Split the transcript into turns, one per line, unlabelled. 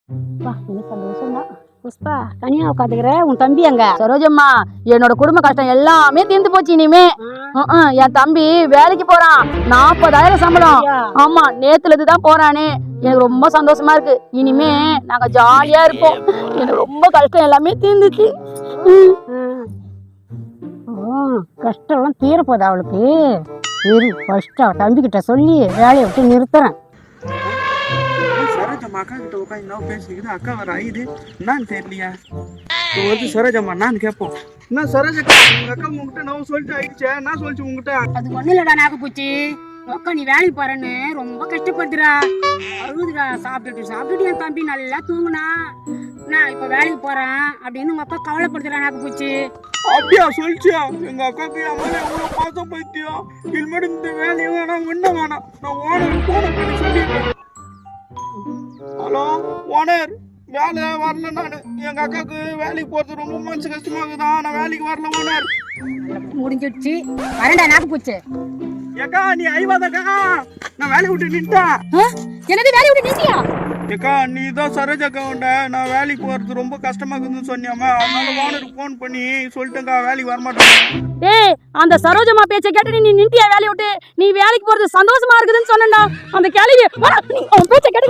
சந்தோஷம்தான். புஷ்பா தனியா உட்காந்துக்கிற, உன் தம்பி அங்க?
சரோஜம்மா, என்னோட குடும்ப கஷ்டம் எல்லாமே தீர்ந்து போச்சு. இனிமே என் தம்பி வேலைக்கு போறான். 40,000 சம்பளம். ஆமா, நேத்துல இதுதான் போறானே. எனக்கு ரொம்ப சந்தோஷமா இருக்கு. இனிமே நாங்க ஜாலியா இருப்போம். எனக்கு ரொம்ப கஷ்டம் எல்லாமே தீர்ந்துச்சு.
கஷ்டம் தீரப்போதா அவளுக்கு? சரி, ஃபர்ஸ்ட் அவ தம்பி கிட்ட சொல்லி வேலையை விட்டு நிறுத்துறேன்.
சரோஜம்மா அக்கா கிட்ட உட்காந்து பேசிக்கிட்டு அக்கா வர ஐது என்னன்னு தெரியலையா? சரோஜம்மா நான் கேட்போம். என்ன சரோஜக்கா, உங்க அக்கா உங்ககிட்ட நான் சொல்லிட்டு ஆயிடுச்சே, நான் சொல்லிச்சு உங்ககிட்ட?
அது ஒண்ணு இல்லடா நாகப்பூச்சி, அக்கா நீ வேலைக்கு போறேன்னு ரொம்ப கஷ்டப்படுறா, அழுதுடா. சாப்பிட்டுட்டு என் தம்பி நல்லா தூங்குனா, நான் இப்ப வேலைக்கு போறேன் அப்படின்னு உங்க அக்கா கவலைப்படுத்துறா நாகப்பூச்சி.
அப்படியா சொல்லிச்சியா? எங்க அக்காக்கு என் மேல எவ்வளவு பாசம் பத்தியா? இனிமேட்டு இந்த வேலையை வேணாம், ஒண்ணு வேணாம், நான் ஓனர் போன பண்ணி சொல்லிடுறேன். ஹலோ ஓனர், வேலை வரல. நான் எங்க அக்காவுக்கு வேலைக்கு போறது ரொம்ப மனசு கஷ்டமா இருக்குதான், நான் வேலைக்கு வரல ஓனர்.
முடிஞ்சிடுச்சு, வரண்டா நாகப்பூச்சி.
ஏக்கா நீ ஐவாதக்கா, நான் வேலையை விட்டு நின்ட்டேன்.
என்னது வேலையை விட்டு நின்ட்டியா?
ஏக்கா நீ தான் சரோஜாக்கா உண்ட, நான் வேலைக்கு போறது ரொம்ப கஷ்டமா இருக்குதுன்னு சொன்னியாமா, அதனால ஓனருக்கு போன் பண்ணி சொல்லிட்டேக்கா வேலைக்கு வரமாட்டேன்.
டேய், அந்த சரோஜம்மா பேச்சை கேட்டு நீ நின்ட்டியா வேலையை விட்டு? நீ வேலைக்கு போறது சந்தோஷமா இருக்குதுன்னு சொன்னேன்டா. அந்த கேள்வி பேச்சை கேட்டு